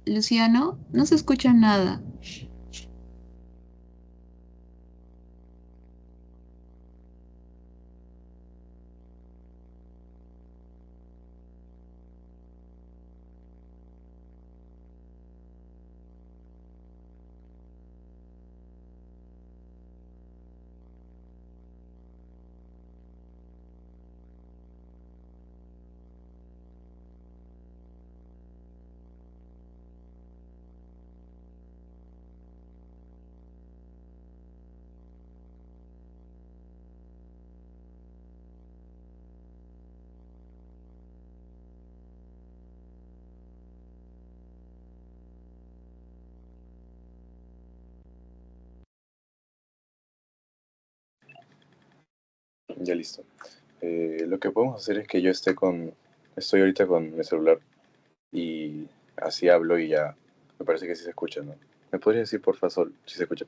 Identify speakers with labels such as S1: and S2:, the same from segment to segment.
S1: Luciano, no se escucha nada.
S2: Ya listo. Lo que podemos hacer es que yo estoy ahorita con mi celular y así hablo y ya me parece que sí se escucha, ¿no? ¿Me podrías decir por favor, Sol, si se escucha?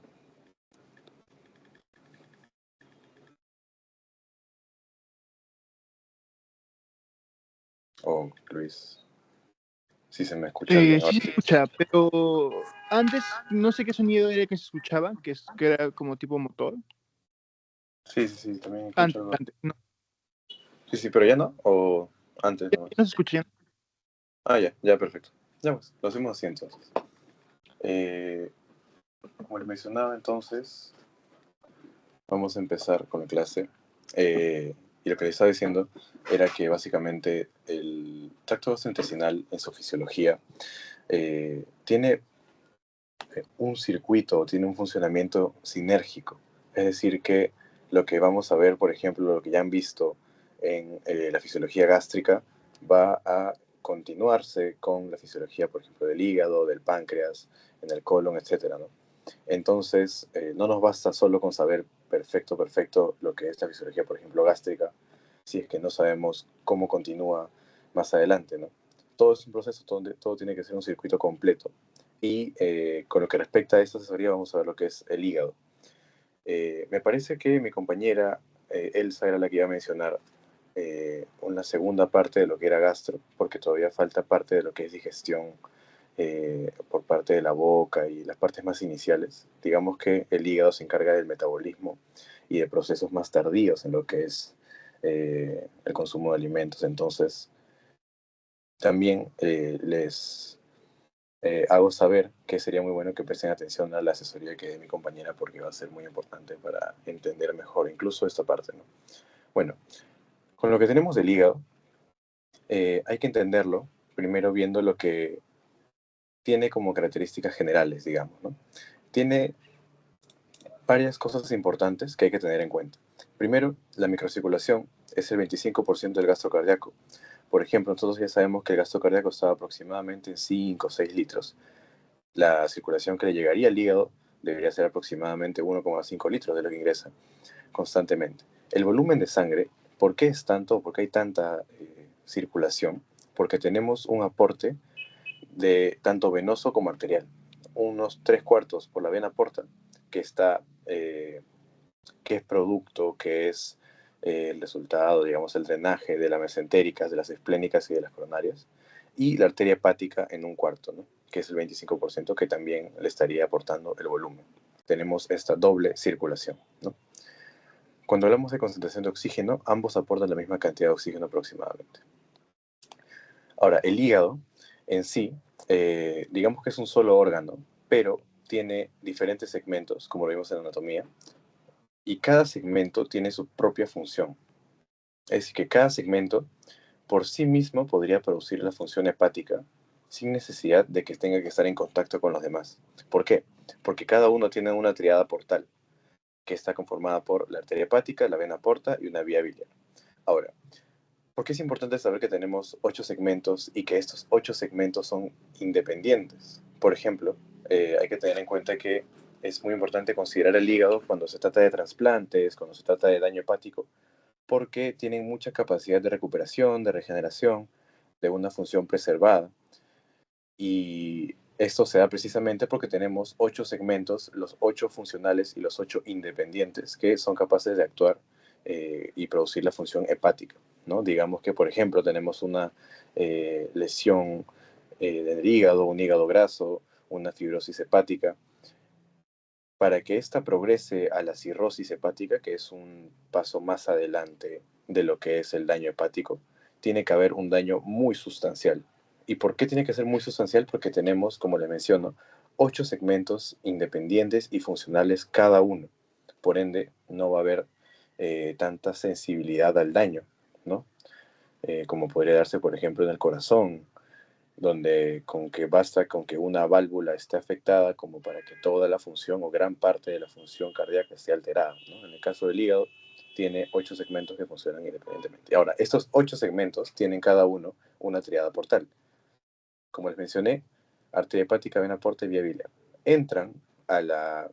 S2: Oh, Luis, sí se me escucha bien
S3: Sí
S2: ahora.
S3: se escucha, pero antes no sé qué sonido era que se escuchaba, que era como tipo motor.
S2: Sí, sí, sí, también escucho
S3: Antes,
S2: algo.
S3: antes, no,
S2: Sí, sí, pero ya no, o antes
S3: ya
S2: nomás.
S3: no se escucha.
S2: Ah, ya, ya, perfecto. Ya pues, lo hacemos así entonces. Eh, Como les mencionaba entonces, vamos a empezar con la clase. Y lo que les estaba diciendo era que básicamente el tracto gastrointestinal en su fisiología tiene un circuito, tiene un funcionamiento sinérgico. Es decir, que lo que vamos a ver, por ejemplo, lo que ya han visto en la fisiología gástrica, va a continuarse con la fisiología, por ejemplo, del hígado, del páncreas, en el colon, etcétera, ¿no? Entonces, no nos basta solo con saber perfecto lo que es la fisiología, por ejemplo, gástrica, si es que no sabemos cómo continúa más adelante, ¿no? Todo es un proceso, todo tiene que ser un circuito completo. Y con lo que respecta a esta asesoría, vamos a ver lo que es el hígado. Me parece que mi compañera Elsa era la que iba a mencionar una segunda parte de lo que era gastro, porque todavía falta parte de lo que es digestión por parte de la boca y las partes más iniciales. Digamos que el hígado se encarga del metabolismo y de procesos más tardíos en lo que es el consumo de alimentos. Entonces, también les hago saber que sería muy bueno que presten atención a la asesoría que dé mi compañera porque va a ser muy importante para entender mejor incluso esta parte, ¿no? Bueno, con lo que tenemos del hígado, hay que entenderlo primero viendo lo que tiene como características generales, digamos, ¿no? Tiene varias cosas importantes que hay que tener en cuenta. Primero, la microcirculación es el 25% del gasto cardíaco. Por ejemplo, nosotros ya sabemos que el gasto cardíaco está aproximadamente en 5 o 6 litros. La circulación que le llegaría al hígado debería ser aproximadamente 1,5 litros de lo que ingresa constantemente. El volumen de sangre, ¿por qué es tanto? ¿Por qué hay tanta circulación? Porque tenemos un aporte de tanto venoso como arterial. Unos 3/4 por la vena porta, que está, que es producto, que es el resultado, digamos, el drenaje de las mesentéricas, de las esplénicas y de las coronarias, y la arteria hepática en 1/4, ¿no? Que es el 25%, que también le estaría aportando el volumen. Tenemos esta doble circulación, ¿no? Cuando hablamos de concentración de oxígeno, ambos aportan la misma cantidad de oxígeno aproximadamente. Ahora, el hígado en sí, digamos que es un solo órgano, pero tiene diferentes segmentos, como lo vimos en anatomía, y cada segmento tiene su propia función. Es decir, que cada segmento por sí mismo podría producir la función hepática sin necesidad de que tenga que estar en contacto con los demás. ¿Por qué? Porque cada uno tiene una triada portal, que está conformada por la arteria hepática, la vena porta y una vía biliar. Ahora, ¿por qué es importante saber que tenemos 8 segmentos y que estos 8 segmentos son independientes? Por ejemplo, hay que tener en cuenta que es muy importante considerar el hígado cuando se trata de trasplantes, cuando se trata de daño hepático, porque tienen mucha capacidad de recuperación, de regeneración, de una función preservada. Y esto se da precisamente porque tenemos 8 segmentos, los 8 funcionales y los 8 independientes, que son capaces de actuar y producir la función hepática, ¿no? Digamos que, por ejemplo, tenemos una lesión del hígado, un hígado graso, una fibrosis hepática. Para que ésta progrese a la cirrosis hepática, que es un paso más adelante de lo que es el daño hepático, tiene que haber un daño muy sustancial. ¿Y por qué tiene que ser muy sustancial? Porque tenemos, como le menciono, 8 segmentos independientes y funcionales cada uno. Por ende, no va a haber tanta sensibilidad al daño, ¿no? Como podría darse, por ejemplo, en el corazón, donde basta con que una válvula esté afectada como para que toda la función o gran parte de la función cardíaca esté alterada, ¿no? En el caso del hígado, tiene 8 segmentos que funcionan independientemente. Ahora, estos 8 segmentos tienen cada uno una triada portal. Como les mencioné, arteria hepática, vena porta y vía biliar. Entran a la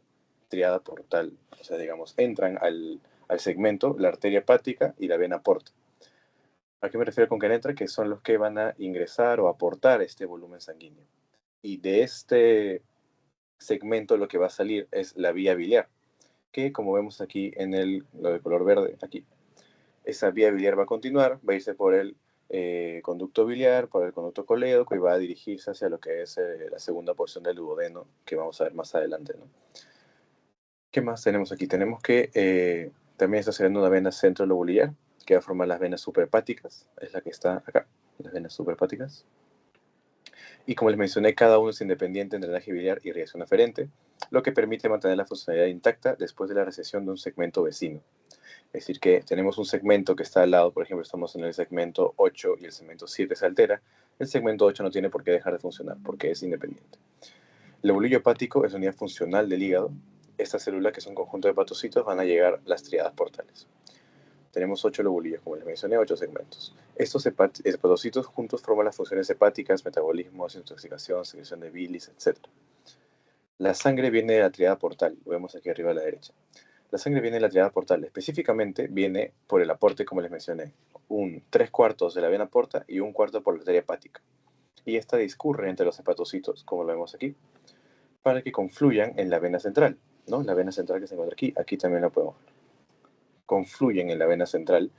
S2: triada portal, o sea, digamos, entran al segmento la arteria hepática y la vena porta. ¿A qué me refiero con que entra? Que son los que van a ingresar o aportar este volumen sanguíneo. Y de este segmento lo que va a salir es la vía biliar, que como vemos aquí en lo de color verde, aquí, esa vía biliar va a continuar, va a irse por el conducto biliar, por el conducto colédoco y va a dirigirse hacia lo que es la segunda porción del duodeno, que vamos a ver más adelante, ¿no? ¿Qué más tenemos aquí? Tenemos que también está saliendo una vena centrolobular, que va a formar las venas suprahepáticas, es la que está acá, las venas suprahepáticas. Y como les mencioné, cada uno es independiente en drenaje biliar y irrigación aferente, lo que permite mantener la funcionalidad intacta después de la recesión de un segmento vecino. Es decir, que tenemos un segmento que está al lado, por ejemplo, estamos en el segmento 8 y el segmento 7 se altera, el segmento 8 no tiene por qué dejar de funcionar porque es independiente. El lobulillo hepático es la unidad funcional del hígado. Estas células, que son un conjunto de hepatocitos, van a llegar a las triadas portales. Tenemos 8 lobulillos, como les mencioné, 8 segmentos. Estos hepatocitos juntos forman las funciones hepáticas, metabolismo, desintoxicación, secreción de bilis, etc. La sangre viene de la triada portal, lo vemos aquí arriba a la derecha. La sangre viene de la triada portal, específicamente viene por el aporte, como les mencioné, un 3/4 de la vena porta y 1/4 por la arteria hepática. Y esta discurre entre los hepatocitos, como lo vemos aquí, para que confluyan en la vena central, ¿no? La vena central que se encuentra aquí, aquí también la podemos ver. Confluyen en la vena central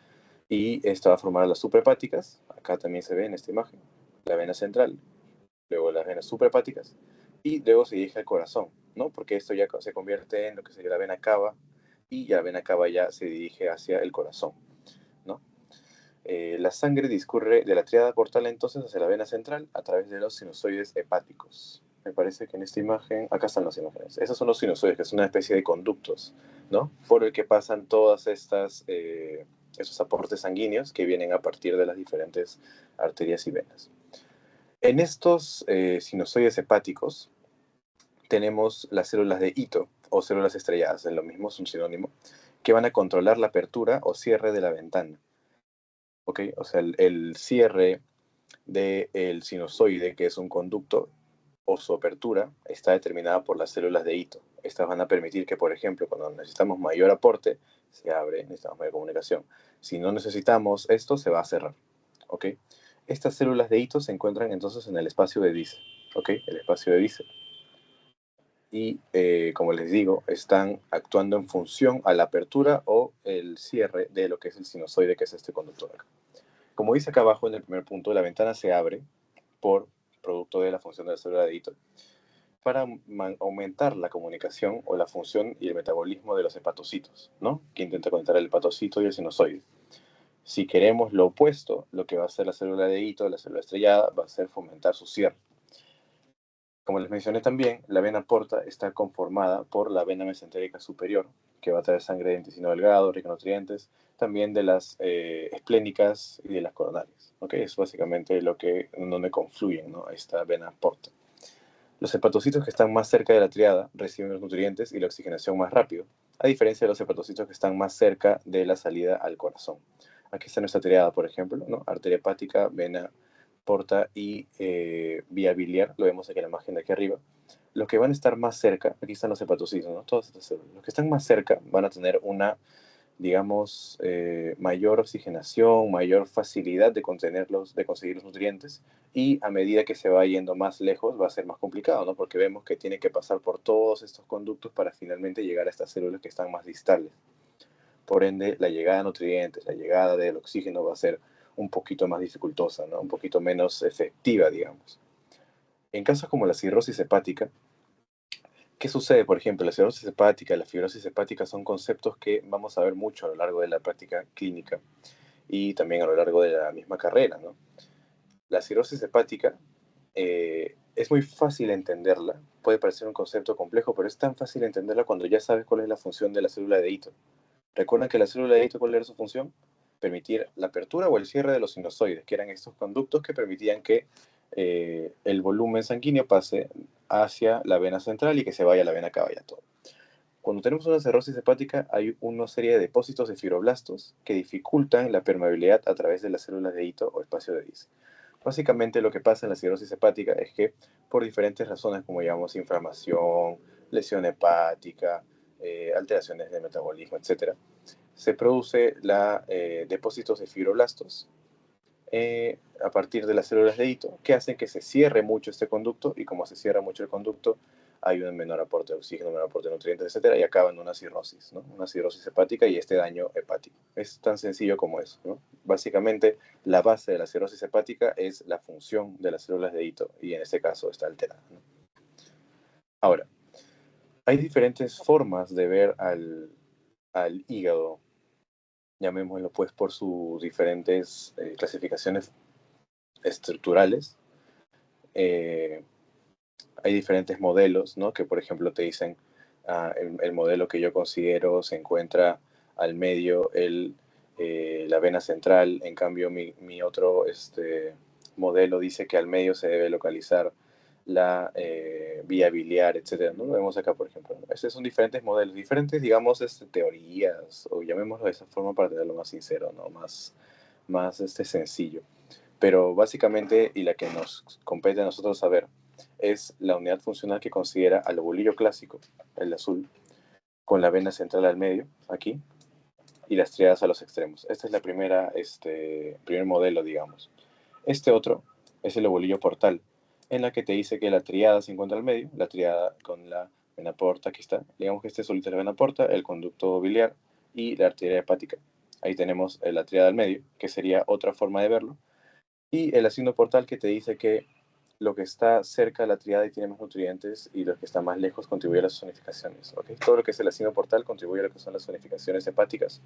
S2: y esto va a formar las suprahepáticas, acá también se ve en esta imagen, la vena central, luego las venas suprahepáticas, y luego se dirige al corazón, ¿no? Porque esto ya se convierte en lo que sería la vena cava, y ya la vena cava ya se dirige hacia el corazón, ¿no? La sangre discurre de la triada portal entonces hacia la vena central a través de los sinusoides hepáticos. Me parece que en esta imagen, acá están las imágenes, esos son los sinusoides, que es una especie de conductos, ¿no? Por el que pasan todas esos aportes sanguíneos que vienen a partir de las diferentes arterias y venas. En estos sinusoides hepáticos tenemos las células de Ito o células estrelladas, es lo mismo, es un sinónimo, que van a controlar la apertura o cierre de la ventana. ¿Ok? O sea, el cierre del sinusoide, que es un conducto, o su apertura, está determinada por las células de Ito. Estas van a permitir que, por ejemplo, cuando necesitamos mayor aporte, se abre, necesitamos mayor comunicación. Si no necesitamos esto, se va a cerrar. ¿Ok? Estas células de Ito se encuentran entonces en el espacio de Dice. ¿Ok? El espacio de Dice. Y, como les digo, están actuando en función a la apertura o el cierre de lo que es el sinusoide, que es este conductor acá. Como dice acá abajo en el primer punto, la ventana se abre por producto de la función de la célula de Ito para aumentar la comunicación o la función y el metabolismo de los hepatocitos, ¿no? Que intenta conectar el hepatocito y el sinusoide. Si queremos lo opuesto, lo que va a hacer la célula de Ito, la célula estrellada, va a ser fomentar su cierre. Como les mencioné también, la vena porta está conformada por la vena mesentérica superior, que va a traer sangre de intestino delgado, rica en nutrientes, también de las esplénicas y de las coronarias. ¿Okay? Es básicamente donde confluyen, ¿no? Esta vena porta. Los hepatocitos que están más cerca de la triada reciben los nutrientes y la oxigenación más rápido, a diferencia de los hepatocitos que están más cerca de la salida al corazón. Aquí está nuestra triada, por ejemplo, ¿no? Arteria hepática, vena porta y vía biliar, lo vemos aquí en la imagen de aquí arriba. Los que van a estar más cerca, aquí están los hepatocitos, ¿no? Todas estas células. Los que están más cerca van a tener una, digamos, mayor oxigenación, mayor facilidad de conseguir los nutrientes, y a medida que se va yendo más lejos va a ser más complicado, ¿no? Porque vemos que tiene que pasar por todos estos conductos para finalmente llegar a estas células que están más distales. Por ende, la llegada de nutrientes, la llegada del oxígeno va a ser un poquito más dificultosa, ¿no? Un poquito menos efectiva, digamos. En casos como la cirrosis hepática, ¿qué sucede? Por ejemplo, la cirrosis hepática y la fibrosis hepática son conceptos que vamos a ver mucho a lo largo de la práctica clínica y también a lo largo de la misma carrera, ¿no? La cirrosis hepática es muy fácil entenderla, puede parecer un concepto complejo, pero es tan fácil entenderla cuando ya sabes cuál es la función de la célula de Ito. ¿Recuerdan que la célula de Ito cuál era su función? Permitir la apertura o el cierre de los sinusoides, que eran estos conductos que permitían que el volumen sanguíneo pase hacia la vena central y que se vaya a la vena cava y a todo. Cuando tenemos una cirrosis hepática hay una serie de depósitos de fibroblastos que dificultan la permeabilidad a través de las células de Ito o espacio de Dice. Básicamente lo que pasa en la cirrosis hepática es que por diferentes razones, como llamamos inflamación, lesión hepática, alteraciones de metabolismo, etc., se produce depósitos de fibroblastos a partir de las células de Ito que hacen que se cierre mucho este conducto y como se cierra mucho el conducto hay un menor aporte de oxígeno, menor aporte de nutrientes, etc., y acaba en una cirrosis, ¿no? Una cirrosis hepática y este daño hepático. Es tan sencillo como eso, ¿no? Básicamente, la base de la cirrosis hepática es la función de las células de Ito y en este caso está alterada, ¿no? Ahora, hay diferentes formas de ver al hígado, llamémoslo pues por sus diferentes clasificaciones estructurales. Hay diferentes modelos, ¿no? Que por ejemplo te dicen, el modelo que yo considero se encuentra al medio la vena central, en cambio mi otro modelo dice que al medio se debe localizar la vía biliar, etcétera, ¿no? Lo vemos acá, por ejemplo, ¿no? Estos son diferentes modelos, diferentes, digamos, teorías, o llamémoslo de esa forma para tenerlo más sincero, ¿no? Más sencillo. Pero básicamente, y la que nos compete a nosotros saber, es la unidad funcional que considera al lobulillo clásico, el azul, con la vena central al medio, aquí, y las triadas a los extremos. Esta es la primer modelo, digamos. Este otro es el lobulillo portal, en la que te dice que la triada se encuentra al medio, la triada con la vena porta, aquí está. Digamos que este solito es la vena porta, el conducto biliar y la arteria hepática. Ahí tenemos la triada al medio, que sería otra forma de verlo. Y el signo portal que te dice que lo que está cerca de la triada y tiene más nutrientes y lo que está más lejos contribuye a las zonificaciones. ¿Okay? Todo lo que es el signo portal contribuye a lo que son las zonificaciones hepáticas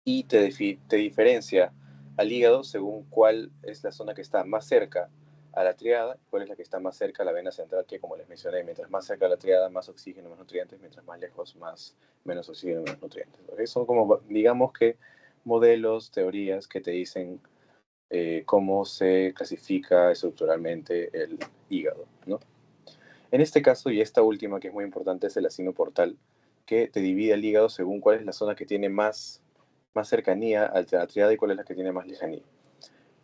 S2: y te diferencia al hígado según cuál es la zona que está más cerca a la triada, cuál es la que está más cerca a la vena central, que como les mencioné, mientras más cerca a la triada, más oxígeno, más nutrientes, mientras más lejos, menos oxígeno, menos nutrientes. ¿Okay? Son como, digamos que, modelos, teorías que te dicen cómo se clasifica estructuralmente el hígado, ¿no? En este caso, y esta última que es muy importante, es el signo portal, que te divide el hígado según cuál es la zona que tiene más cercanía a la triada y cuál es la que tiene más lejanía.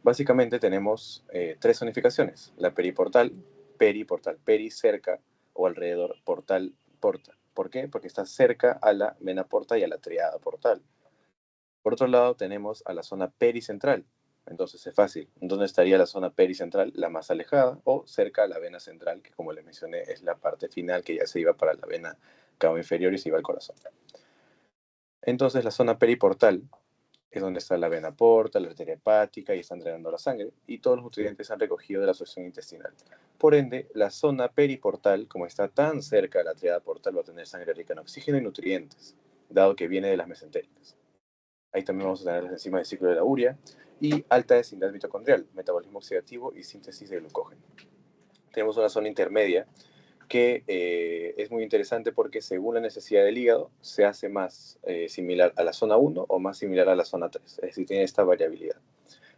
S2: Básicamente tenemos tres zonificaciones, la periportal, peri cerca o alrededor, portal, porta. ¿Por qué? Porque está cerca a la vena porta y a la triada portal. Por otro lado, tenemos a la zona pericentral. Entonces es fácil. ¿Dónde estaría la zona pericentral? La más alejada o cerca a la vena central, que como les mencioné es la parte final que ya se iba para la vena cava inferior y se iba al corazón. Entonces la zona periportal es donde está la vena porta, la arteria hepática y están drenando la sangre y todos los nutrientes se han recogido de la succión intestinal. Por ende, la zona periportal, como está tan cerca de la triada portal, va a tener sangre rica en oxígeno y nutrientes, dado que viene de las mesentéricas. Ahí también vamos a tener las enzimas del ciclo de la urea y alta densidad mitocondrial, metabolismo oxidativo y síntesis de glucógeno. Tenemos una zona intermedia que es muy interesante porque según la necesidad del hígado se hace más similar a la zona 1 o más similar a la zona 3, es decir, tiene esta variabilidad.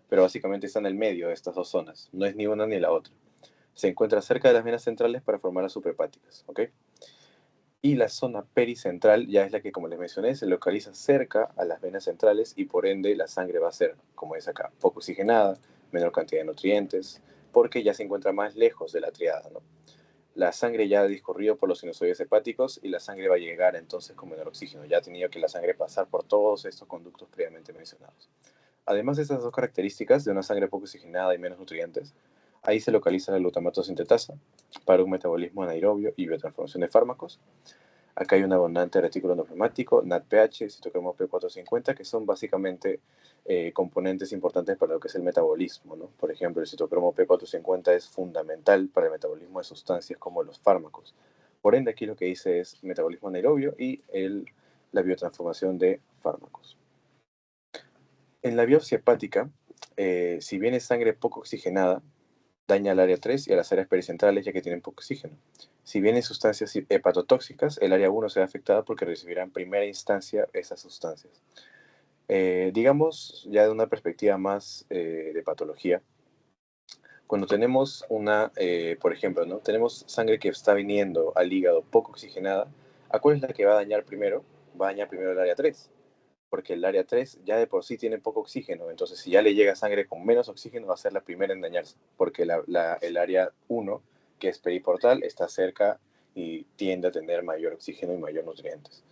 S2: Pero básicamente está en el medio de estas dos zonas, no es ni una ni la otra. Se encuentra cerca de las venas centrales para formar las suprahepáticas, ¿ok? Y la zona pericentral ya es la que, como les mencioné, se localiza cerca a las venas centrales y por ende la sangre va a ser, como es acá, poco oxigenada, menor cantidad de nutrientes, porque ya se encuentra más lejos de la triada, ¿no? La sangre ya ha discurrido por los sinusoides hepáticos y la sangre va a llegar entonces con menor oxígeno. Ya ha tenido que la sangre pasar por todos estos conductos previamente mencionados. Además de estas dos características de una sangre poco oxigenada y menos nutrientes, ahí se localiza la glutamato sintetasa para un metabolismo anaerobio y biotransformación de fármacos. Acá hay un abundante retículo endoplasmático, NADPH, citocromo P450, que son básicamente componentes importantes para lo que es el metabolismo, ¿no? Por ejemplo, el citocromo P450 es fundamental para el metabolismo de sustancias como los fármacos. Por ende, aquí lo que dice es metabolismo anaerobio y la biotransformación de fármacos. En la biopsia hepática, si bien es sangre poco oxigenada, daña al área 3 y a las áreas pericentrales ya que tienen poco oxígeno. Si bien en sustancias hepatotóxicas, el área 1 será afectada porque recibirá en primera instancia esas sustancias. Digamos, ya de una perspectiva más de patología, cuando tenemos por ejemplo, ¿no? Tenemos sangre que está viniendo al hígado poco oxigenada, ¿a cuál es la que va a dañar primero? Va a dañar primero el área 3, porque el área 3 ya de por sí tiene poco oxígeno, entonces si ya le llega sangre con menos oxígeno va a ser la primera en dañarse, porque el área 1, que es periportal, está cerca y tiende a tener mayor oxígeno y mayor nutrientes.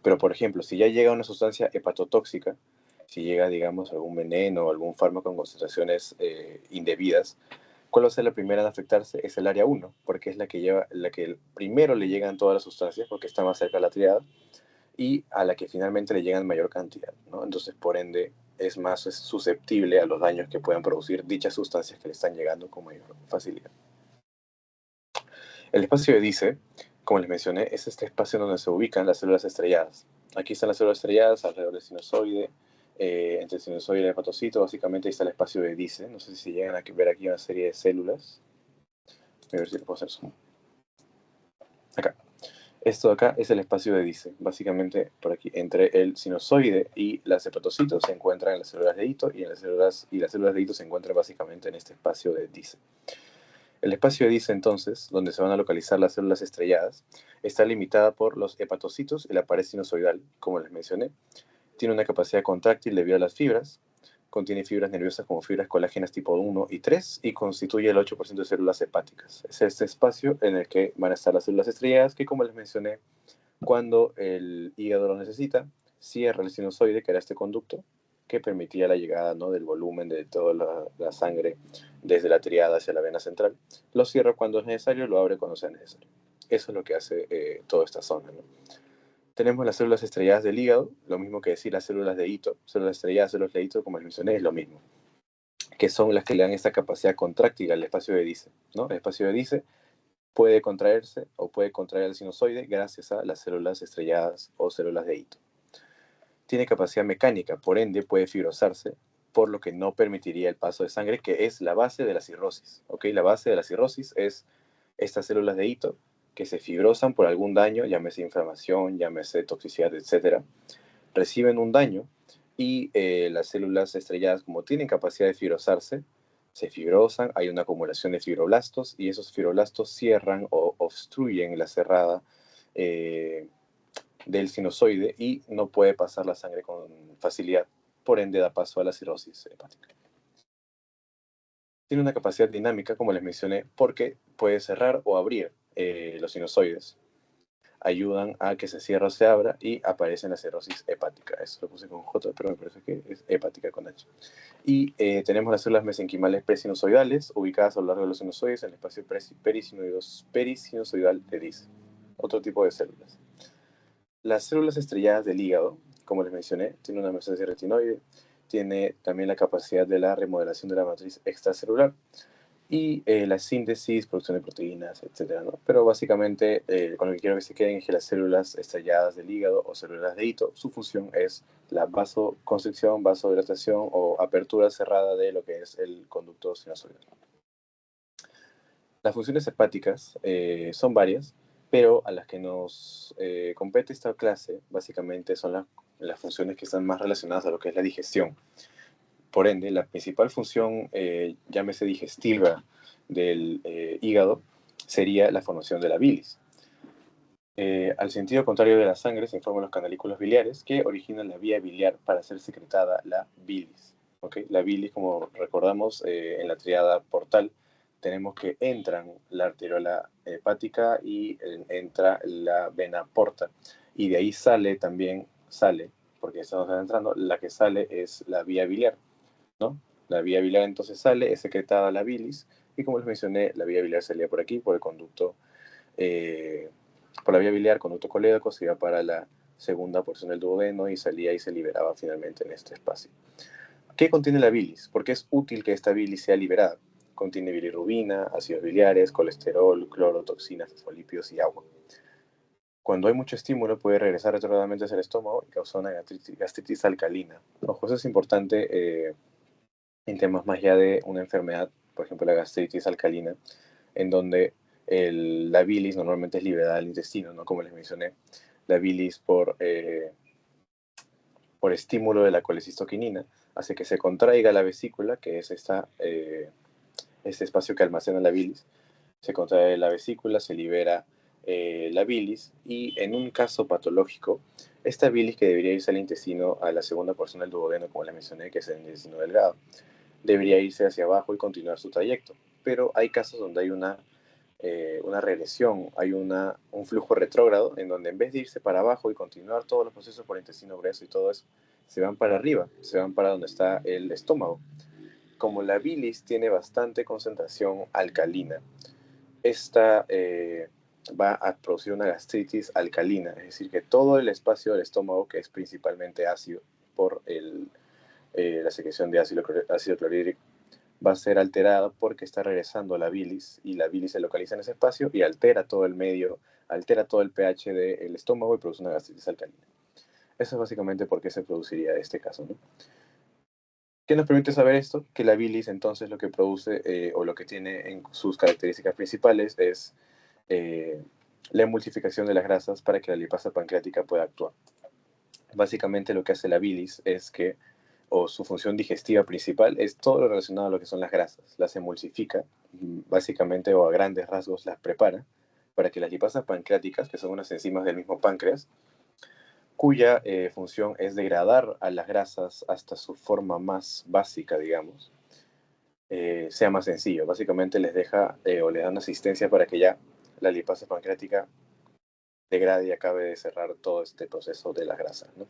S2: Pero por ejemplo, si ya llega una sustancia hepatotóxica, si llega, digamos, algún veneno o algún fármaco en concentraciones indebidas, ¿cuál va a ser la primera en afectarse? Es el área 1, porque es la que primero le llegan todas las sustancias, porque está más cerca de la triada, y a la que finalmente le llegan mayor cantidad, ¿no? Entonces, por ende, es más susceptible a los daños que puedan producir dichas sustancias que le están llegando con mayor facilidad. El espacio de Dice, como les mencioné, es este espacio donde se ubican las células estrelladas. Aquí están las células estrelladas alrededor del sinusoide, entre el sinusoide y el hepatocito, básicamente ahí está el espacio de Dice. No sé si llegan a ver aquí una serie de células. A ver si lo puedo hacer zoom. Acá. Esto de acá es el espacio de Dice. Básicamente, por aquí, entre el sinusoide y las hepatocitos se encuentran las células de hito y las células de hito se encuentran básicamente en este espacio de Dice. El espacio de Dice, entonces, donde se van a localizar las células estrelladas, está limitada por los hepatocitos y la pared sinusoidal, como les mencioné. Tiene una capacidad contráctil debido a las fibras. Contiene fibras nerviosas como fibras colágenas tipo 1 y 3 y constituye el 8% de células hepáticas. Es este espacio en el que van a estar las células estrelladas que, como les mencioné, cuando el hígado lo necesita, cierra el sinusoide, que era este conducto, que permitía la llegada, ¿no?, del volumen de toda la sangre desde la triada hacia la vena central. Lo cierra cuando es necesario, lo abre cuando sea necesario. Eso es lo que hace toda esta zona, ¿no? Tenemos las células estrelladas del hígado, lo mismo que decir las células de hito. Células estrelladas, células de hito, como les mencioné, es lo mismo, que son las que le dan esta capacidad contráctil al espacio de Dice, ¿no? El espacio de Dice puede contraerse o puede contraer el sinusoide gracias a las células estrelladas o células de hito. Tiene capacidad mecánica, por ende puede fibrosarse, por lo que no permitiría el paso de sangre, que es la base de la cirrosis. ¿Okay? La base de la cirrosis es estas células de hito que se fibrosan por algún daño, llámese inflamación, llámese toxicidad, etc. Reciben un daño y las células estrelladas, como tienen capacidad de fibrosarse, se fibrosan, hay una acumulación de fibroblastos y esos fibroblastos cierran o obstruyen la cerrada del sinusoide y no puede pasar la sangre con facilidad, por ende da paso a la cirrosis hepática. Tiene una capacidad dinámica, como les mencioné, porque puede cerrar o abrir los sinusoides. Ayudan a que se cierre o se abra y aparece la cirrosis hepática. Eso lo puse con J, pero me parece que es hepática con H. Y tenemos las células mesenquimales presinusoidales, ubicadas a lo largo de los sinusoides en el espacio perisinusoidal de Dice. Otro tipo de células. Las células estrelladas del hígado, como les mencioné, tienen una mesosis retinoide, tiene también la capacidad de la remodelación de la matriz extracelular y la síntesis, producción de proteínas, etc., ¿no? Pero básicamente con lo que quiero que se queden es que las células estrelladas del hígado o células de hito, su función es la vasoconstricción, vasodilatación o apertura cerrada de lo que es el conducto sinusoidal. Las funciones hepáticas son varias, pero a las que nos compete esta clase básicamente son las funciones que están más relacionadas a lo que es la digestión. Por ende, la principal función, llámese digestiva, del hígado sería la formación de la bilis. Al sentido contrario de la sangre se forman los canalículos biliares que originan la vía biliar para ser secretada la bilis. ¿Okay? La bilis, como recordamos, en la tríada portal tenemos que entran la arteriola hepática y entra la vena porta. Y de ahí sale, porque estamos entrando, la que sale es la vía biliar, ¿no? La vía biliar entonces sale, es secretada la bilis, y como les mencioné, la vía biliar salía por aquí, por el conducto por la vía biliar, conducto colédoco, se iba para la segunda porción del duodeno y salía y se liberaba finalmente en este espacio. ¿Qué contiene la bilis? ¿Por qué es útil que esta bilis sea liberada? Contiene bilirrubina, ácidos biliares, colesterol, cloro, toxinas, fosfolípidos y agua. Cuando hay mucho estímulo puede regresar retrogradamente hacia el estómago y causar una gastritis alcalina. Ojo, eso es importante en temas más ya de una enfermedad, por ejemplo la gastritis alcalina, en donde la bilis normalmente es liberada al intestino, ¿no? Como les mencioné, la bilis por estímulo de la colecistoquinina hace que se contraiga la vesícula, que es este espacio que almacena la bilis. Se contrae la vesícula, se libera la bilis y en un caso patológico, esta bilis que debería irse al intestino, a la segunda porción del duodeno, como les mencioné, que es el intestino delgado, debería irse hacia abajo y continuar su trayecto. Pero hay casos donde hay una regresión, hay un flujo retrógrado en donde en vez de irse para abajo y continuar todos los procesos por el intestino grueso y todo eso, se van para arriba, se van para donde está el estómago. Como la bilis tiene bastante concentración alcalina, esta va a producir una gastritis alcalina, es decir, que todo el espacio del estómago, que es principalmente ácido por la secreción de ácido clorhídrico, va a ser alterada porque está regresando la bilis y la bilis se localiza en ese espacio y altera todo el medio, altera todo el pH del estómago y produce una gastritis alcalina. Eso es básicamente por qué se produciría este caso, ¿no? ¿Qué nos permite saber esto? Que la bilis entonces lo que produce o lo que tiene en sus características principales es la emulsificación de las grasas para que la lipasa pancreática pueda actuar. Básicamente lo que hace la bilis es que, o su función digestiva principal, es todo lo relacionado a lo que son las grasas. Las emulsifica, básicamente, o a grandes rasgos las prepara, para que las lipasas pancreáticas, que son unas enzimas del mismo páncreas, cuya función es degradar a las grasas hasta su forma más básica, digamos, sea más sencillo. Básicamente les deja o les dan asistencia para que ya la lipasa pancreática degrade y acabe de cerrar todo este proceso de las grasas, ¿no?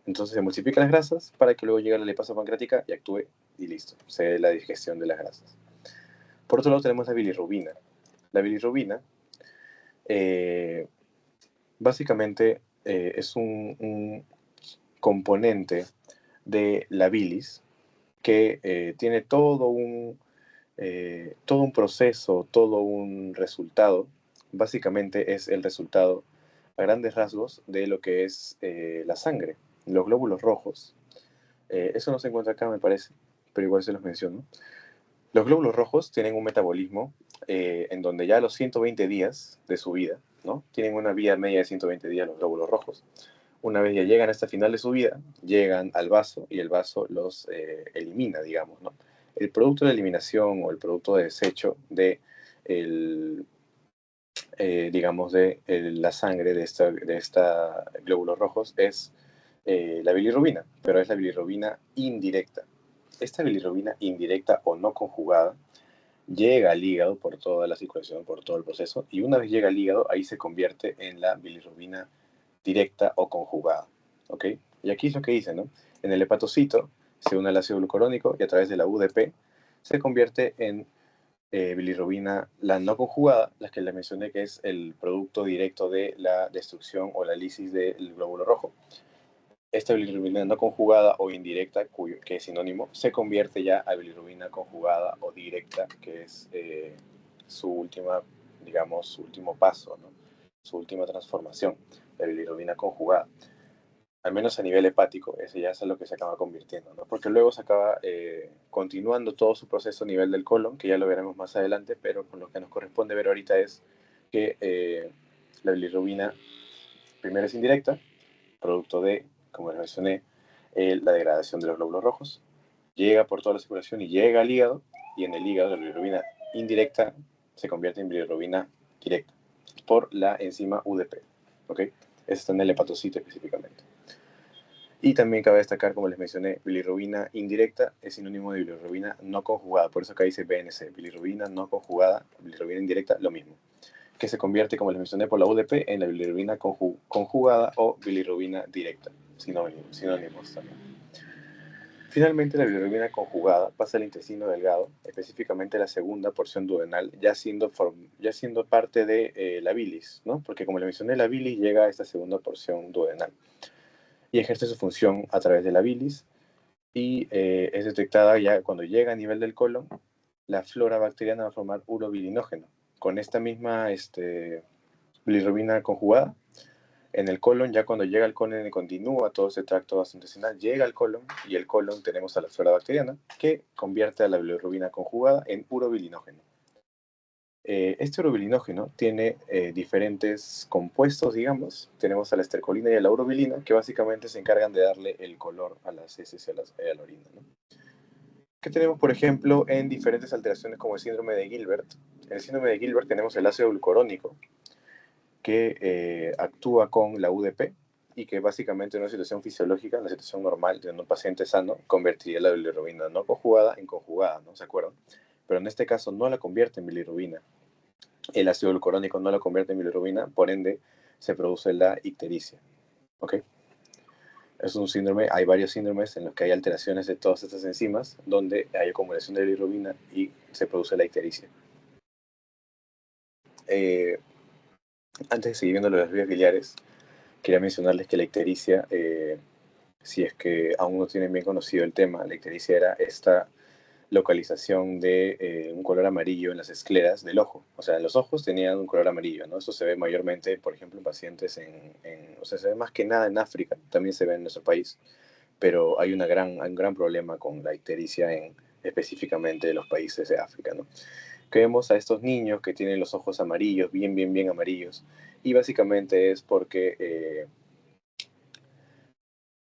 S2: Entonces se multiplican las grasas para que luego llegue a la lipasa pancreática y actúe y listo, se dé la digestión de las grasas. Por otro lado tenemos la bilirrubina. La bilirrubina básicamente es un componente de la bilis que tiene todo un proceso, todo un resultado. Básicamente es el resultado a grandes rasgos de lo que es la sangre, los glóbulos rojos. Eso no se encuentra acá, me parece, pero igual se los menciono. Los glóbulos rojos tienen un metabolismo en donde ya a los 120 días de su vida, ¿no? Tienen una vida media de 120 días los glóbulos rojos. Una vez ya llegan hasta el final de su vida, llegan al vaso y el vaso los elimina, digamos, ¿no? El producto de eliminación o el producto de desecho de digamos, la sangre de esta glóbulos rojos es la bilirrubina, pero es la bilirrubina indirecta. Esta bilirrubina indirecta o no conjugada llega al hígado por toda la circulación, por todo el proceso, y una vez llega al hígado, ahí se convierte en la bilirrubina directa o conjugada, ¿ok? Y aquí es lo que dice, ¿no? En el hepatocito se une al ácido glucurónico y a través de la UDP se convierte en bilirrubina, la no conjugada, la que les mencioné que es el producto directo de la destrucción o la lisis del glóbulo rojo. Esta bilirrubina no conjugada o indirecta, que es sinónimo, se convierte ya a bilirrubina conjugada o directa, que es su última, digamos, su último paso, ¿no? Su última transformación, la bilirrubina conjugada. Al menos a nivel hepático, ese ya es a lo que se acaba convirtiendo, ¿no? Porque luego se acaba continuando todo su proceso a nivel del colon, que ya lo veremos más adelante, pero con lo que nos corresponde ver ahorita es que la bilirrubina primero es indirecta, producto de, como les mencioné, la degradación de los glóbulos rojos, llega por toda la circulación y llega al hígado, y en el hígado la bilirrubina indirecta se convierte en bilirrubina directa por la enzima UDP, ¿ok? Eso está en el hepatocito específicamente. Y también cabe destacar, como les mencioné, bilirrubina indirecta es sinónimo de bilirrubina no conjugada. Por eso acá dice BNC, bilirrubina no conjugada, bilirrubina indirecta, lo mismo. Que se convierte, como les mencioné, por la UDP en la bilirrubina conjugada o bilirrubina directa. Sinónimos también. Finalmente, la bilirrubina conjugada pasa al intestino delgado, específicamente la segunda porción duodenal, ya siendo parte de la bilis, ¿no? Porque como le mencioné, la bilis llega a esta segunda porción duodenal y ejerce su función a través de la bilis y es detectada ya cuando llega a nivel del colon. La flora bacteriana va a formar urobilinógeno. Con esta misma bilirrubina conjugada, en el colon, ya cuando llega al colon y continúa todo ese tracto gastrointestinal, llega al colon y el colon tenemos a la flora bacteriana que convierte a la bilirrubina conjugada en urobilinógeno. Este urobilinógeno tiene diferentes compuestos, digamos. Tenemos a la estercolina y a la urobilina, que básicamente se encargan de darle el color a las heces y a la orina, ¿no? ¿Qué tenemos, por ejemplo, en diferentes alteraciones como el síndrome de Gilbert? En el síndrome de Gilbert tenemos el ácido glucurónico, que actúa con la UDP y que básicamente en una situación fisiológica, en una situación normal de un paciente sano, convertiría la bilirrubina no conjugada en conjugada, ¿no? ¿Se acuerdan? Pero en este caso no la convierte en bilirrubina. El ácido glucurónico no la convierte en bilirrubina, por ende se produce la ictericia. ¿Ok? Es un síndrome, hay varios síndromes en los que hay alteraciones de todas estas enzimas, donde hay acumulación de bilirrubina y se produce la ictericia. Antes de seguir viendo las vías biliares, quería mencionarles que la ictericia, si es que aún no tienen bien conocido el tema, la ictericia era esta localización de un color amarillo en las escleras del ojo. O sea, los ojos tenían un color amarillo, ¿no? Esto se ve mayormente, por ejemplo, en pacientes o sea, se ve más que nada en África, también se ve en nuestro país, pero hay un gran problema con la ictericia en específicamente los países de África, ¿no? Que vemos a estos niños que tienen los ojos amarillos, bien amarillos, y básicamente es porque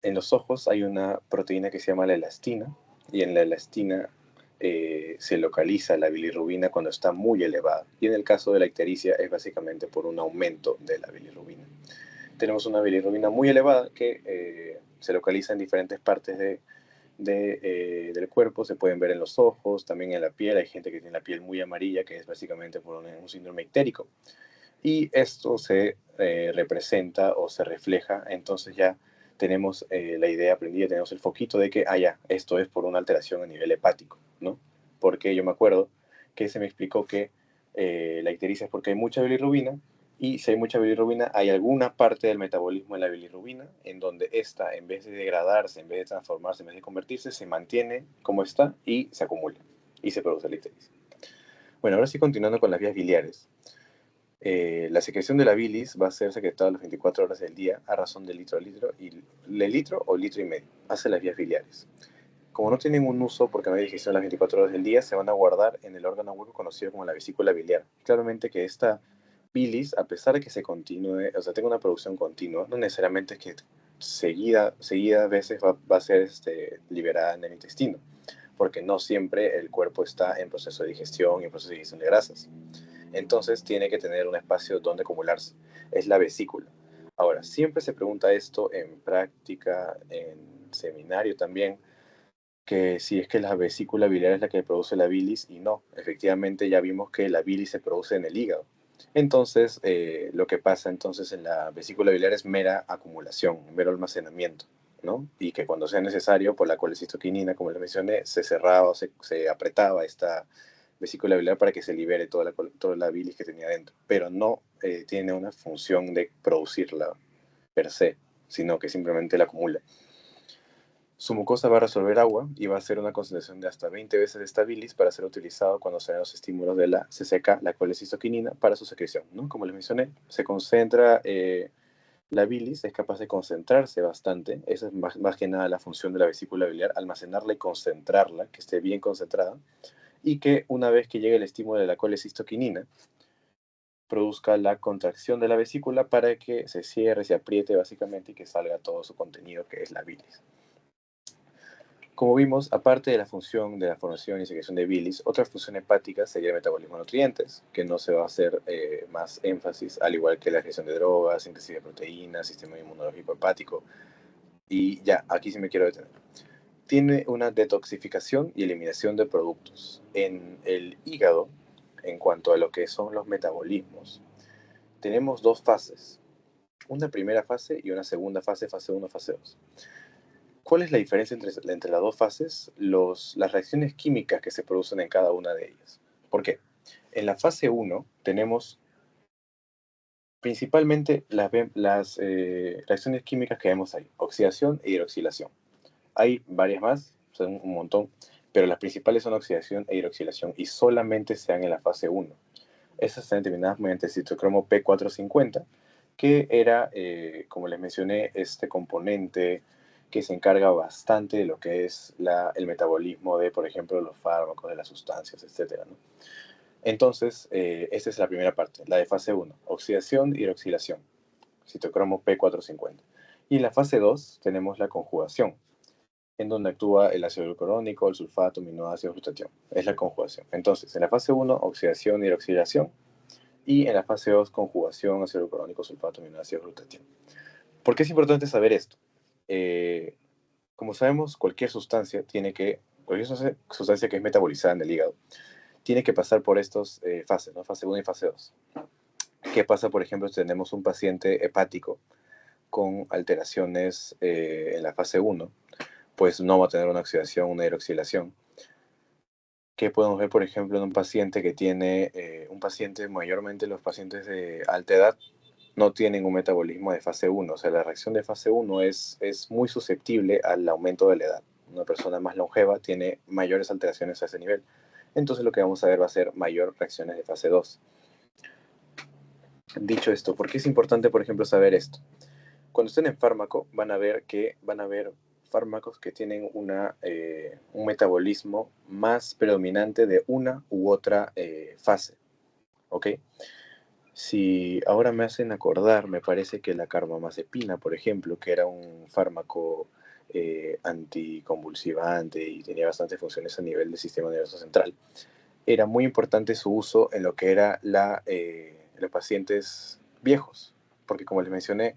S2: en los ojos hay una proteína que se llama la elastina, y en la elastina se localiza la bilirrubina cuando está muy elevada. Y en el caso de la ictericia es básicamente por un aumento de la bilirrubina. Tenemos una bilirrubina muy elevada que se localiza en diferentes partes del cuerpo, se pueden ver en los ojos, también en la piel. Hay gente que tiene la piel muy amarilla, que es básicamente por un síndrome ictérico. Y esto se representa o se refleja, entonces ya tenemos la idea aprendida, tenemos el foquito de que, ya, esto es por una alteración a nivel hepático, ¿no? Porque yo me acuerdo que se me explicó que la ictericia es porque hay mucha bilirrubina, y si hay mucha bilirrubina, hay alguna parte del metabolismo de la bilirrubina en donde esta, en vez de degradarse, en vez de transformarse, en vez de convertirse, se mantiene como está y se acumula, y se produce la ictericia. Bueno, ahora sí, continuando con las vías biliares. La secreción de la bilis va a ser secretada a las 24 horas del día a razón de litro a litro, y de litro o litro y medio, hacia las vías biliares. Como no tienen un uso porque no hay digestión a las 24 horas del día, se van a guardar en el órgano hueco conocido como la vesícula biliar. Claramente que esta bilis, a pesar de que se continúe, o sea, tenga una producción continua, no necesariamente es que seguida veces va a ser liberada en el intestino, porque no siempre el cuerpo está en proceso de digestión y en proceso de digestión de grasas. Entonces tiene que tener un espacio donde acumularse. Es la vesícula. Ahora, siempre se pregunta esto en práctica, en seminario también, que si es que la vesícula biliar es la que produce la bilis, y no. Efectivamente ya vimos que la bilis se produce en el hígado. Entonces, lo que pasa entonces en la vesícula biliar es mera acumulación, mero almacenamiento, ¿no? Y que cuando sea necesario, por la colecistoquinina, como les mencioné, se cerraba o se apretaba esta vesícula biliar para que se libere toda la bilis que tenía dentro. Pero no tiene una función de producirla per se, sino que simplemente la acumula. Su mucosa va a resolver agua y va a hacer una concentración de hasta 20 veces esta bilis para ser utilizado cuando se den los estímulos de la CCK, la colecistoquinina, para su secreción, ¿no? Como les mencioné, se concentra la bilis, es capaz de concentrarse bastante. Esa es más que nada la función de la vesícula biliar, almacenarla y concentrarla, que esté bien concentrada, y que una vez que llegue el estímulo de la colecistoquinina, produzca la contracción de la vesícula para que se cierre, se apriete básicamente y que salga todo su contenido, que es la bilis. Como vimos, aparte de la función de la formación y secreción de bilis, otra función hepática sería el metabolismo de nutrientes, que no se va a hacer más énfasis, al igual que la digestión de drogas, síntesis de proteínas, sistema inmunológico hepático. Y ya, aquí sí me quiero detener. Tiene una detoxificación y eliminación de productos. En el hígado, en cuanto a lo que son los metabolismos, tenemos dos fases. Una primera fase y una segunda fase, fase 1, fase 2. ¿Cuál es la diferencia entre las dos fases? Las reacciones químicas que se producen en cada una de ellas. ¿Por qué? En la fase 1 tenemos principalmente las reacciones químicas que vemos ahí, oxidación e hidroxilación. Hay varias más, son un montón, pero las principales son oxidación e hidroxilación y solamente se dan en la fase 1. Estas están determinadas mediante el citocromo P450, que era, como les mencioné, este componente que se encarga bastante de lo que es el metabolismo de, por ejemplo, los fármacos, de las sustancias, etc., ¿no? Entonces, esta es la primera parte, la de fase 1, oxidación y hidroxilación, citocromo P450. Y en la fase 2 tenemos la conjugación, en donde actúa el ácido glucurónico, el sulfato, aminoácido, glutatión. Es la conjugación. Entonces, en la fase 1, oxidación y hidroxilación, y en la fase 2, conjugación, ácido glucurónico, sulfato, aminoácido, glutatión. ¿Por qué es importante saber esto? Como sabemos, cualquier sustancia que es metabolizada en el hígado, tiene que pasar por estas fases, ¿no? Fase 1 y fase 2. ¿Qué pasa, por ejemplo, si tenemos un paciente hepático con alteraciones en la fase 1? Pues no va a tener una oxidación, una hidroxilación. ¿Qué podemos ver, por ejemplo, en un paciente que tiene, mayormente los pacientes de alta edad, no tienen un metabolismo de fase 1? O sea, la reacción de fase 1 es muy susceptible al aumento de la edad. Una persona más longeva tiene mayores alteraciones a ese nivel. Entonces lo que vamos a ver va a ser mayor reacciones de fase 2. Dicho esto, ¿por qué es importante, por ejemplo, saber esto? Cuando estén en fármaco, van a ver fármacos que tienen un metabolismo más predominante de una u otra fase, ¿ok? Si ahora me hacen acordar, me parece que la carbamazepina, por ejemplo, que era un fármaco anticonvulsivante y tenía bastantes funciones a nivel del sistema nervioso central, era muy importante su uso en lo que era los pacientes viejos, porque como les mencioné,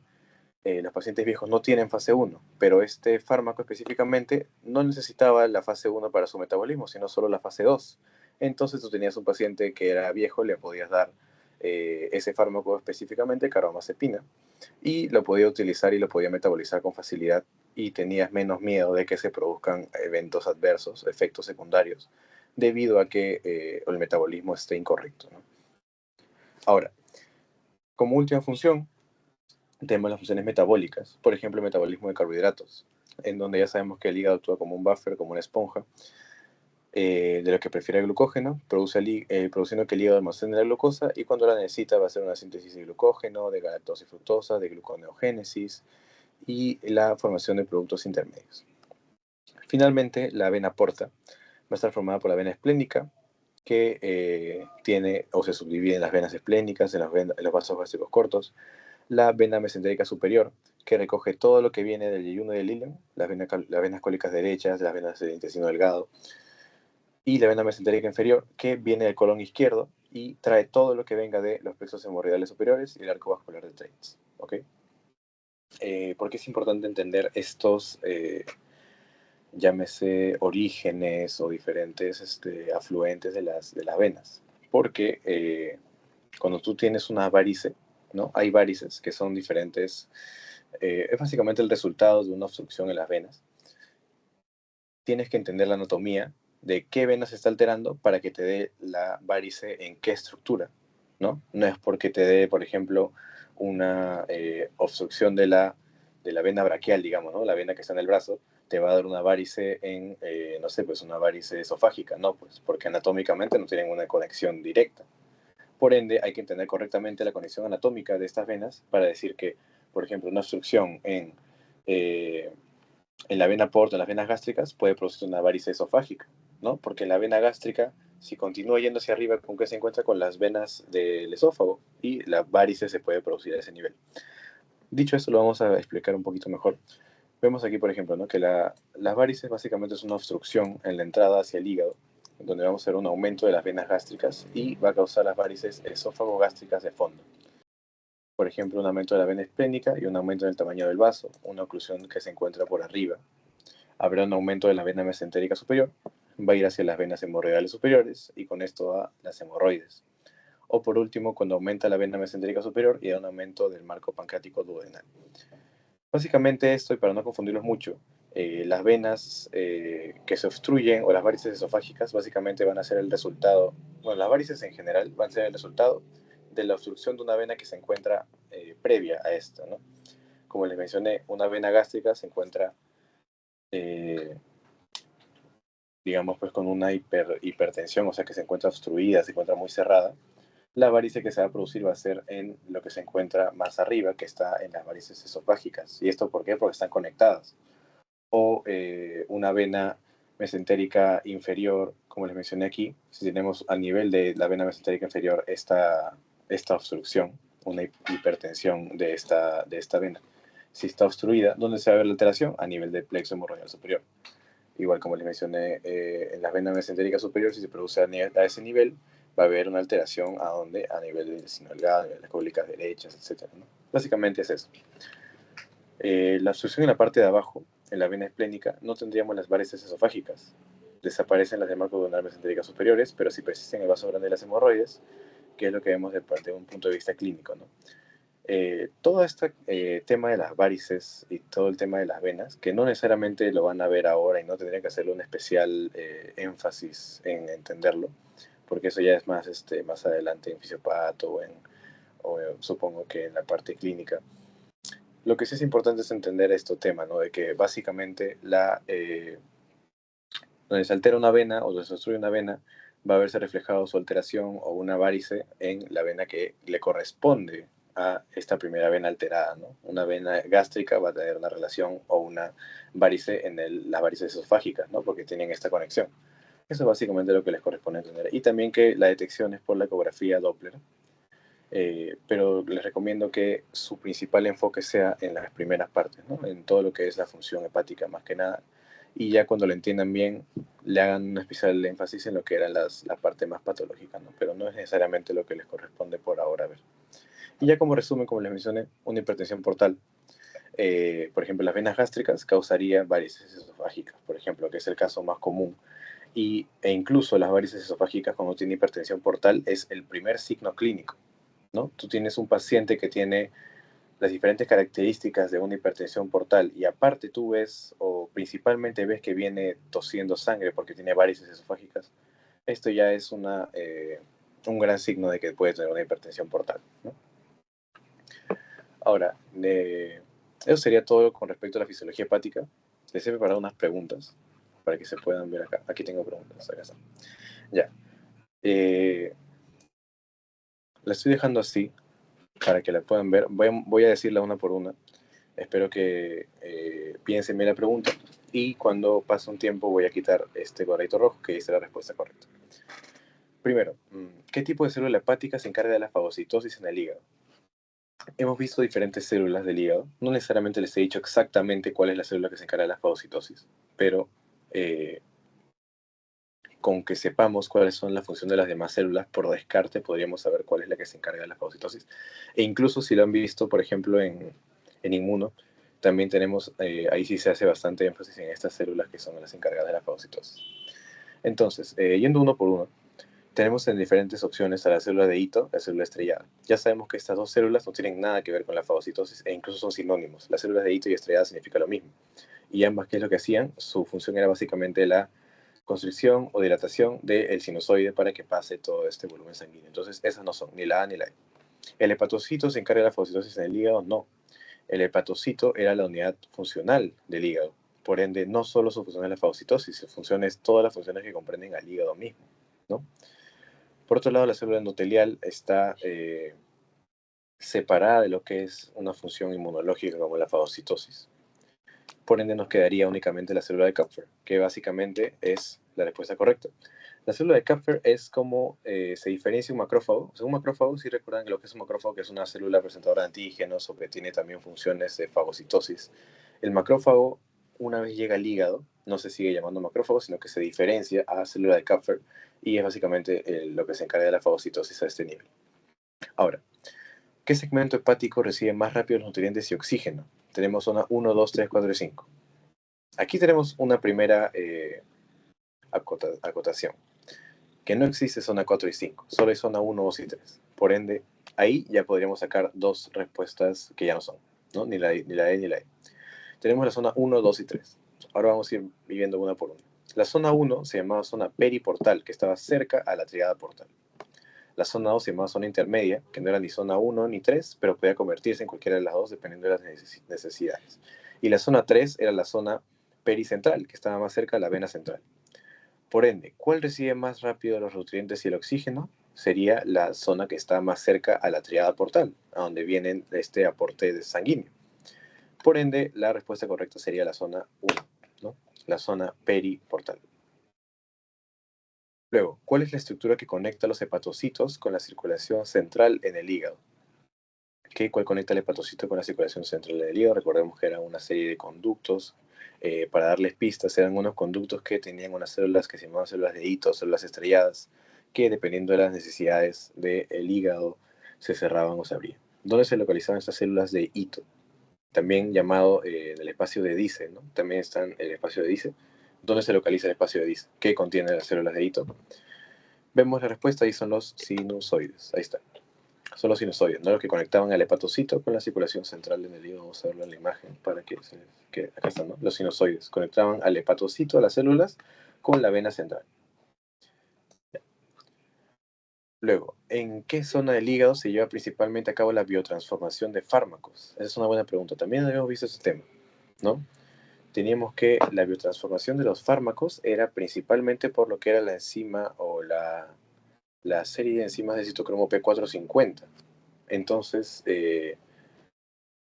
S2: los pacientes viejos no tienen fase 1, pero este fármaco específicamente no necesitaba la fase 1 para su metabolismo, sino solo la fase 2. Entonces tú tenías un paciente que era viejo, le podías dar ese fármaco específicamente, carbamazepina, y lo podía utilizar y lo podía metabolizar con facilidad y tenías menos miedo de que se produzcan eventos adversos, efectos secundarios, debido a que el metabolismo esté incorrecto, ¿no? Ahora, como última función, tenemos las funciones metabólicas, por ejemplo, el metabolismo de carbohidratos, en donde ya sabemos que el hígado actúa como un buffer, como una esponja, de lo que prefiere el glucógeno, produciendo que el hígado almacene la glucosa y cuando la necesita va a hacer una síntesis de glucógeno, de galactosa y fructosa, de gluconeogénesis y la formación de productos intermedios. Finalmente, la vena porta va a estar formada por la vena esplénica, que tiene o se subdivide en las venas esplénicas, en los vasos gástricos cortos, la vena mesentérica superior, que recoge todo lo que viene del yeyuno y del ileum, las venas cólicas derechas, las venas del intestino delgado, y la vena mesentérica inferior, que viene del colon izquierdo y trae todo lo que venga de los plexos hemorroidales superiores y el arco vascular de Treitz. ¿Okay? ¿Por qué es importante entender estos, llámese, orígenes o diferentes afluentes de las venas? Porque cuando tú tienes una varice, ¿no? Hay varices que son diferentes. Es básicamente el resultado de una obstrucción en las venas. Tienes que entender la anatomía de qué vena se está alterando para que te dé la varice en qué estructura, ¿no? No es porque te dé, por ejemplo, una obstrucción de la vena braquial, digamos, ¿no? La vena que está en el brazo, te va a dar una varice en, no sé, pues una varice esofágica, no, pues porque anatómicamente no tienen una conexión directa. Por ende, hay que entender correctamente la conexión anatómica de estas venas para decir que, por ejemplo, una obstrucción en la vena porta, en las venas gástricas, puede producir una varice esofágica, ¿no? Porque en la vena gástrica, si continúa yendo hacia arriba, ¿con qué se encuentra? Con las venas del esófago y la varice se puede producir a ese nivel. Dicho esto, lo vamos a explicar un poquito mejor. Vemos aquí, por ejemplo, ¿no? Que las varices básicamente es una obstrucción en la entrada hacia el hígado, donde vamos a ver un aumento de las venas gástricas y va a causar las varices esófago-gástricas de fondo. Por ejemplo, un aumento de la vena esplénica y un aumento del tamaño del vaso, una oclusión que se encuentra por arriba. Habrá un aumento de la vena mesentérica superior, va a ir hacia las venas hemorroidales superiores y con esto a las hemorroides. O por último, cuando aumenta la vena mesentérica superior y da un aumento del marco pancreático duodenal. Básicamente esto, y para no confundirlos mucho, Las venas que se obstruyen o las varices esofágicas básicamente van a ser el resultado, bueno, las varices en general van a ser el resultado de la obstrucción de una vena que se encuentra previa a esta, ¿no? Como les mencioné, una vena gástrica se encuentra, digamos, pues con una hipertensión, o sea que se encuentra obstruida, se encuentra muy cerrada. La varice que se va a producir va a ser en lo que se encuentra más arriba, que está en las varices esofágicas. ¿Y esto por qué? Porque están conectadas. O una vena mesentérica inferior, como les mencioné aquí, si tenemos a nivel de la vena mesentérica inferior esta obstrucción, una hipertensión de esta vena. Si está obstruida, ¿dónde se va a ver la alteración? A nivel del plexo hemorroidal superior. Igual como les mencioné, en la vena mesentérica superior, si se produce a ese nivel, va a haber una alteración a donde, a nivel del seno delgado, a nivel de las cólicas derechas, etc., ¿no? Básicamente es eso. La obstrucción en la parte de abajo, en la vena esplénica, no tendríamos las varices esofágicas. Desaparecen las demás duodenales mesentéricas superiores, pero sí persisten el vaso grande de las hemorroides, que es lo que vemos de un punto de vista clínico, ¿no? Todo este tema de las varices y todo el tema de las venas, que no necesariamente lo van a ver ahora y no tendrían que hacerle un especial énfasis en entenderlo, porque eso ya es más, más adelante en fisiopato o supongo que en la parte clínica. Lo que sí es importante es entender este tema, ¿no? De que básicamente donde se altera una vena o donde se obstruye una vena, va a verse reflejado su alteración o una varice en la vena que le corresponde a esta primera vena alterada, ¿no? Una vena gástrica va a tener una relación o una varice en las varices esofágicas, ¿no? Porque tienen esta conexión. Eso es básicamente lo que les corresponde entender. Y también que la detección es por la ecografía Doppler, pero les recomiendo que su principal enfoque sea en las primeras partes, ¿no? En todo lo que es la función hepática más que nada, y ya cuando lo entiendan bien, le hagan un especial énfasis en lo que era la parte más patológica, ¿no? Pero no es necesariamente lo que les corresponde por ahora ver. Y ya como resumen, como les mencioné, una hipertensión portal, por ejemplo, las venas gástricas causaría varices esofágicas, por ejemplo, que es el caso más común, e incluso las varices esofágicas cuando tiene hipertensión portal es el primer signo clínico, ¿no? Tú tienes un paciente que tiene las diferentes características de una hipertensión portal y aparte tú ves o principalmente ves que viene tosiendo sangre porque tiene varices esofágicas, esto ya es un gran signo de que puede tener una hipertensión portal, ¿no? Ahora, eso sería todo con respecto a la fisiología hepática. Les he preparado unas preguntas para que se puedan ver acá. Aquí tengo preguntas, acá están. Ya. La estoy dejando así para que la puedan ver. Voy a decirla una por una. Espero que piensen bien la pregunta y cuando pase un tiempo voy a quitar este cuadradito rojo que dice la respuesta correcta. Primero, ¿qué tipo de célula hepática se encarga de la fagocitosis en el hígado? Hemos visto diferentes células del hígado. No necesariamente les he dicho exactamente cuál es la célula que se encarga de la fagocitosis, pero con que sepamos cuáles son las funciones de las demás células, por descarte podríamos saber cuál es la que se encarga de la fagocitosis. E incluso si lo han visto, por ejemplo, en inmuno, también tenemos, ahí sí se hace bastante énfasis en estas células que son las encargadas de la fagocitosis. Entonces, yendo uno por uno, tenemos en diferentes opciones a la célula de Ito, la célula estrellada. Ya sabemos que estas dos células no tienen nada que ver con la fagocitosis e incluso son sinónimos. Las células de Ito y estrellada significan lo mismo. Y ambas, ¿qué es lo que hacían? Su función era básicamente la constricción o dilatación del sinusoide para que pase todo este volumen sanguíneo. Entonces, esas no son ni la A ni la E. ¿El hepatocito se encarga de la fagocitosis en el hígado? No. El hepatocito era la unidad funcional del hígado. Por ende, no solo su función es la fagocitosis, su función es todas las funciones que comprenden al hígado mismo, ¿no? Por otro lado, la célula endotelial está separada de lo que es una función inmunológica como la fagocitosis. Por ende, nos quedaría únicamente la célula de Kupffer, que básicamente es la respuesta correcta. La célula de Kupffer es como se diferencia un macrófago. O sea, un macrófago, si recuerdan lo que es un macrófago, que es una célula presentadora de antígenos o que tiene también funciones de fagocitosis. El macrófago, una vez llega al hígado, no se sigue llamando macrófago, sino que se diferencia a célula de Kupffer y es básicamente lo que se encarga de la fagocitosis a este nivel. Ahora, ¿qué segmento hepático recibe más rápido los nutrientes y oxígeno? Tenemos zona 1, 2, 3, 4 y 5. Aquí tenemos una primera acotación, que no existe zona 4 y 5, solo hay zona 1, 2 y 3. Por ende, ahí ya podríamos sacar dos respuestas que ya no son, ¿no? Ni la E ni la E. Tenemos la zona 1, 2 y 3. ahora vamos a ir viviendo una por una. La zona 1 se llamaba zona periportal, que estaba cerca a la triada portal. La zona 2 se llamaba zona intermedia, que no era ni zona 1 ni 3, pero podía convertirse en cualquiera de las dos dependiendo de las necesidades. Y la zona 3 era la zona pericentral, que estaba más cerca de la vena central. Por ende, ¿cuál recibe más rápido los nutrientes y el oxígeno? Sería la zona que está más cerca a la triada portal, a donde viene este aporte sanguíneo. Por ende, la respuesta correcta sería la zona 1, ¿no? La zona periportal. Luego, ¿cuál es la estructura que conecta los hepatocitos con la circulación central en el hígado? ¿Cuál conecta el hepatocito con la circulación central en el hígado? Recordemos que era una serie de conductos. Para darles pistas, eran unos conductos que tenían unas células que se llamaban células de Ito, células estrelladas, que dependiendo de las necesidades del hígado se cerraban o se abrían. ¿Dónde se localizaban estas células de Ito? También llamado el espacio de Dice, ¿no? También está en el espacio de Dice. ¿Dónde se localiza el espacio de Dice? ¿Qué contiene las células de Ito? Vemos la respuesta y son los sinusoides. Ahí está. Son los sinusoides, ¿no? Los que conectaban al hepatocito con la circulación central en el hígado. Vamos a verlo en la imagen para que acá están, ¿no? Los sinusoides conectaban al hepatocito, a las células, con la vena central. Luego, ¿en qué zona del hígado se lleva principalmente a cabo la biotransformación de fármacos? Esa es una buena pregunta. También habíamos visto ese tema, ¿no? Teníamos que la biotransformación de los fármacos era principalmente por lo que era la enzima o la serie de enzimas de citocromo P450. Entonces,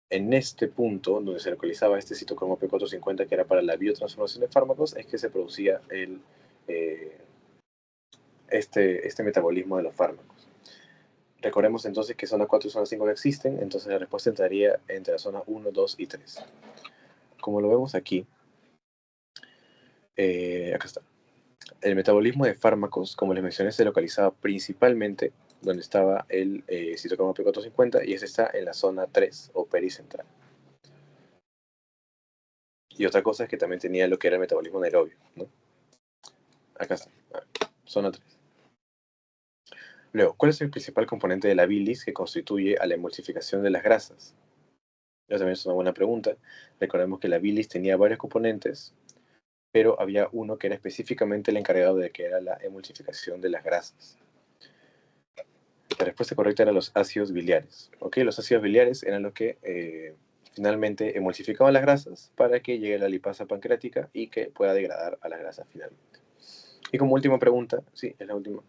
S2: en este punto, donde se localizaba este citocromo P450, que era para la biotransformación de fármacos, es que se producía este metabolismo de los fármacos. Recordemos entonces que zona 4 y zona 5 no existen, entonces la respuesta entraría entre la zona 1, 2 y 3. Como lo vemos aquí, acá está. El metabolismo de fármacos, como les mencioné, se localizaba principalmente donde estaba el citocromo P450 y ese está en la zona 3 o pericentral. Y otra cosa es que también tenía lo que era el metabolismo anaerobio, ¿no? Acá está, zona 3. Luego, ¿cuál es el principal componente de la bilis que constituye a la emulsificación de las grasas? Esa también es una buena pregunta. Recordemos que la bilis tenía varios componentes, pero había uno que era específicamente el encargado de que era la emulsificación de las grasas. La respuesta correcta era los ácidos biliares. ¿Ok? Los ácidos biliares eran los que finalmente emulsificaban las grasas para que llegue a la lipasa pancreática y que pueda degradar a las grasas finalmente. Y como última pregunta, sí, es la última,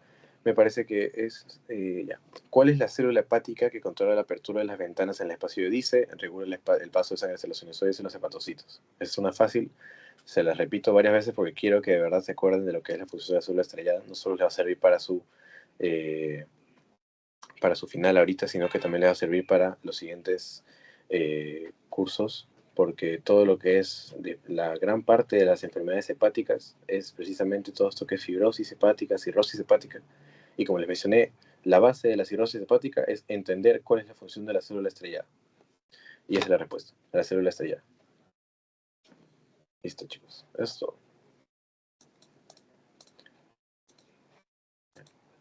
S2: me parece que es, ya. ¿Cuál es la célula hepática que controla la apertura de las ventanas en el espacio de Dice, regula el paso de sangre hacia los sinusoides y los hepatocitos? Es una fácil, se las repito varias veces porque quiero que de verdad se acuerden de lo que es la función de la célula estrellada. No solo les va a servir para su final ahorita, sino que también les va a servir para los siguientes cursos, porque todo lo que es la gran parte de las enfermedades hepáticas es precisamente todo esto que es fibrosis hepática, cirrosis hepática. Y como les mencioné, la base de la cirrosis hepática es entender cuál es la función de la célula estrellada. Y esa es la respuesta, la célula estrellada. Listo, chicos. Eso es todo.